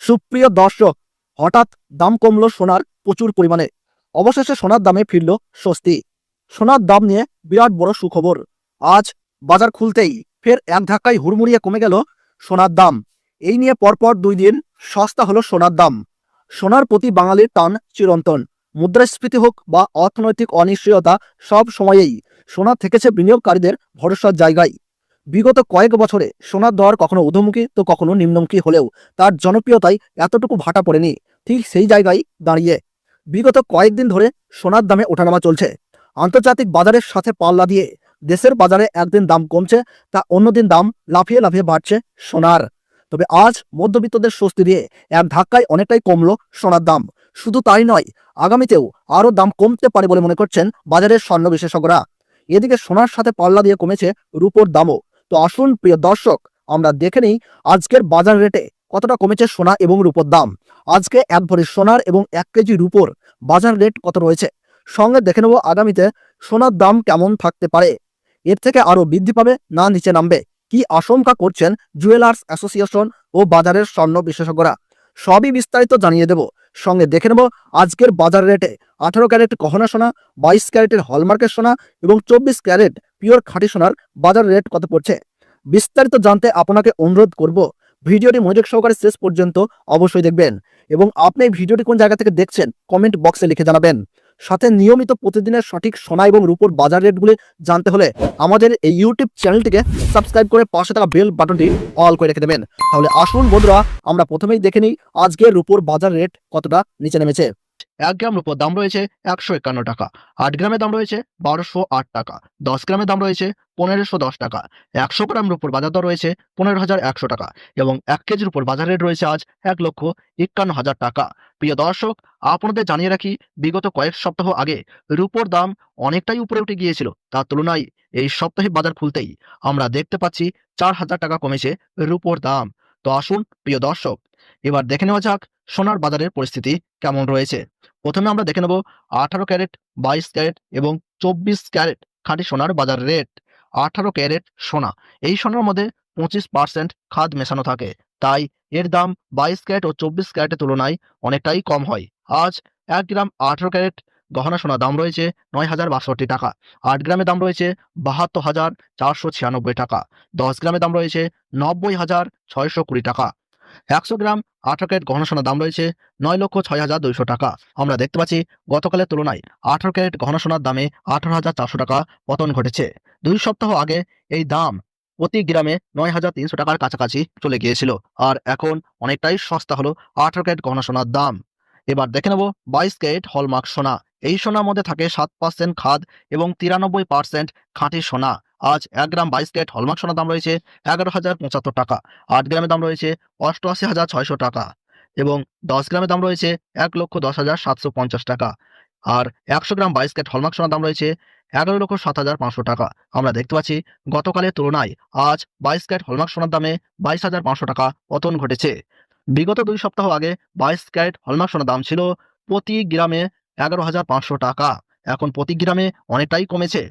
সুপ্রিয় দর্শক, হঠাৎ দাম কমলো সোনার প্রচুর পরিমাণে। অবশেষে সোনার দামে ফিরল স্বস্তি। সোনার দাম নিয়ে বিরাট বড় সুখবর। আজ বাজার খুলতেই ফের এক ধাক্কায় হুড়মুড়িয়ে কমে গেল সোনার দাম। এই নিয়ে পরপর 2 দিন সস্তা হলো সোনার দাম। সোনার প্রতি বাঙালির টান চিরন্তন। মুদ্রাস্ফীতি হোক বা অর্থনৈতিক অনিশ্চয়তা, সব সময়েই সোনা থেকেছে বিনিয়োগকারীদের ভরসার জায়গায়। বিগত কয়েক বছরে সোনার দর কখনো ঊর্ধ্বমুখী তো কখনো নিম্নমুখী হলেও তার জনপ্রিয়তায় এতটুকু ভাটা পড়েনি। ঠিক সেই জায়গায় দাঁড়িয়ে বিগত কয়েকদিন ধরে সোনার দামে ওঠানামা চলছে। আন্তর্জাতিক বাজারের সাথে পাল্লা দিয়ে দেশের বাজারে একদিন দাম কমছে, তা অন্যদিন দাম লাফিয়ে লাফিয়ে বাড়ছে সোনার। তবে আজ মধ্যবিত্তদের স্বস্তি দিয়ে এক ধাক্কায় অনেকটাই কমলো সোনার দাম। শুধু তাই নয়, আগামীতেও আরও দাম কমতে পারে বলে মনে করছেন বাজারের স্বর্ণ বিশেষজ্ঞরা। এদিকে সোনার সাথে পাল্লা দিয়ে কমেছে রূপোর দামও। তো আসুন প্রিয় দর্শক, আমরা দেখে নিই আজকের বাজার রেটে কতটা কমেছে সোনা এবং রূপোর দাম। আজকে 1 ভরি সোনার এবং 1 কেজি রূপোর বাজার রেট কত রয়েছে, সঙ্গে দেখে নেব আগামীতে সোনার দাম কেমন থাকতে পারে। এর থেকে আরো বৃদ্ধি পাবে না নিচে নামবে, কি আশঙ্কা করছেন জুয়েলার্স অ্যাসোসিয়েশন ও বাজারের স্বর্ণ বিশেষজ্ঞরা, সবই বিস্তারিত জানিয়ে দেব। সঙ্গে দেখে নেব আজকের বাজার রেটে 18 ক্যারেট গহনা সোনা, 22 ক্যারেটের হলমার্কের সোনা এবং 24 ক্যারেট পিওর খাঁটি সোনার বাজার রেট কত পড়ছে। বিস্তারিত জানতে আপনাকে অনুরোধ করব ভিডিওটি মনোযোগ সহকারে শেষ পর্যন্ত অবশ্যই দেখবেন, এবং আপনি এই ভিডিওটি কোন জায়গা থেকে দেখছেন কমেন্ট বক্সে লিখে জানাবেন। সাথে নিয়মিত প্রতিদিনের সঠিক সোনা এবং রূপোর বাজার রেটগুলি জানতে হলে আমাদের এই ইউটিউব চ্যানেলটিকে সাবস্ক্রাইব করে পাশে থাকা বেল বাটনটি অল করে রেখে দেবেন। তাহলে আসুন বন্ধুরা, আমরা প্রথমেই দেখে নিই আজকের রূপোর বাজার রেট কতটা নিচে নেমেছে। 1 গ্রাম রূপোর দাম রয়েছে 151 টাকা, 8 গ্রামের দাম রয়েছে 1208 টাকা, 10 গ্রামের দাম রয়েছে 1510 টাকা, 100 গ্রাম রূপোর বাজার দর রয়েছে 15,100 টাকা এবং 1 কেজির উপর বাজার রেট রয়েছে আজ 1,51,000 টাকা। প্রিয় দর্শক, আপনাদের জানিয়ে রাখি, বিগত কয়েক সপ্তাহ আগে রূপোর দাম অনেকটাই উপরে উঠে গিয়েছিল। তার তুলনায় এই সপ্তাহে বাজার খুলতেই আমরা দেখতে পাচ্ছি 4,000 টাকা কমেছে রূপোর দাম। তো আসুন প্রিয় দর্শক, এবার দেখে নেওয়া যাক সোনার বাজারের পরিস্থিতি কেমন রয়েছে। প্রথমে আমরা দেখে নেব 18 ক্যারেট, 22 ক্যারেট এবং 24 ক্যারেট খাঁটি সোনার বাজার রেট। 18 ক্যারেট সোনা, এই সোনার মধ্যে 25% খাদ মেশানো থাকে, তাই এর দাম 22 ক্যারেট ও 24 ক্যারেটের তুলনায় অনেকটাই কম হয়। আজ 1 গ্রাম 18 ক্যারেট গহনা সোনার দাম রয়েছে 9,062 টাকা, 8 গ্রামের দাম রয়েছে 72,496 টাকা, 10 গ্রামের দাম রয়েছে 90,620 টাকা, 100 গ্রাম 18 ক্যারেট গহনা সোনার দাম রয়েছে 9,06,200 টাকা। আমরা দেখতে পাচ্ছি গতকালের তুলনায় 18 ক্যারেট গহনা সোনার দামে 18,400 টাকা পতন ঘটেছে। 2 সপ্তাহ আগে এই দাম প্রতি গ্রামে 9,300 টাকার কাছাকাছি চলে গিয়েছিল, আর এখন অনেকটাই সস্তা হলো 18 ক্যারেট গহনা সোনার দাম। এবার দেখে নেব 22 ক্যারেট হলমার্ক সোনা। এই সোনার মধ্যে থাকে 7% খাদ এবং 93% খাঁটি সোনা। আজ 1 গ্রাম 22 ক্যারেট হলমার্ক সোনার দাম রয়েছে 11,075 টাকা, 8 গ্রামের দাম রয়েছে 88,600 টাকা এবং 10 গ্রামের দাম রয়েছে 1,10,750 টাকা, আর 100 গ্রাম 22 ক্যারেট হলমার্ক সোনার দাম রয়েছে 11,07,500 টাকা। আমরা দেখতে পাচ্ছি গতকালের তুলনায় আজ 22 ক্যারেট হলমার্ক সোনার দামে 22,500 টাকা পতন ঘটেছে। বিগত 2 সপ্তাহ আগে 22 ক্যারেট হলমার্ক সোনার দাম ছিল প্রতি গ্রামে 11,500 টাকা, এখন প্রতি গ্রামে অনেকটাই কমেছে।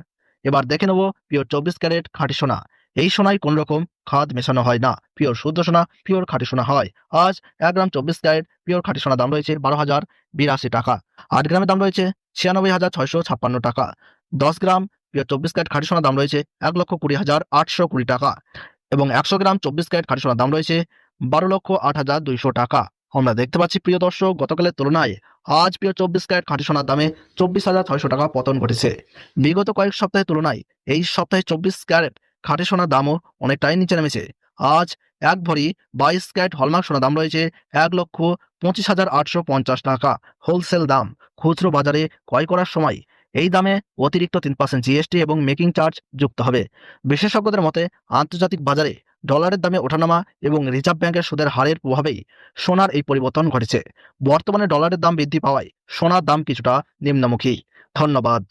এবার দেখে নেব পিওর 24 ক্যারেট খাঁটি সোনা। এই সোনায় কোন রকম খাদ মেশানো হয় না, পিওর শুদ্ধ সোনা, পিওর খাঁটি সোনা হয়। আজ 1 গ্রাম 24 ক্যারেট পিওর খাঁটি সোনার দাম রয়েছে 12,082 টাকা, 8 গ্রামের দাম রয়েছে 96,656 টাকা, 10 গ্রাম পিওর 24 ক্যারেট খাঁটি সোনার দাম রয়েছে 1,20,820 টাকা এবং 100 গ্রাম 24 ক্যারেট খাঁটি সোনার দাম রয়েছে 12,08,200 টাকা। আমরা দেখতে পাচ্ছি প্রিয় দর্শক, গতকালের তুলনায় আজ পিওর 24 ক্যারেট খাঁটি সোনার দামে 24,600 টাকা পতন ঘটেছে। বিগত কয়েক সপ্তাহের তুলনায় এই সপ্তাহে 24 ক্যারেট খাঁটি সোনার দামও অনেকটাই নিচে নেমেছে। আজ 1 ভরি 22 ক্যারেট হলমার্ক সোনার দাম রয়েছে 1,25,850 টাকা হোলসেল দাম। খুচরো বাজারে ক্রয় করার সময় এই দামে অতিরিক্ত 3% জিএসটি এবং মেকিং চার্জ যুক্ত হবে। বিশেষজ্ঞদের মতে আন্তর্জাতিক বাজারে ডলারের দামে ওঠানামা এবং রিজার্ভ ব্যাংকের সুদের হারের প্রভাবেই সোনার এই পরিবর্তন ঘটেছে। বর্তমানে ডলারের দাম বৃদ্ধি পাওয়ায় সোনার দাম কিছুটা নিম্নমুখী। ধন্যবাদ।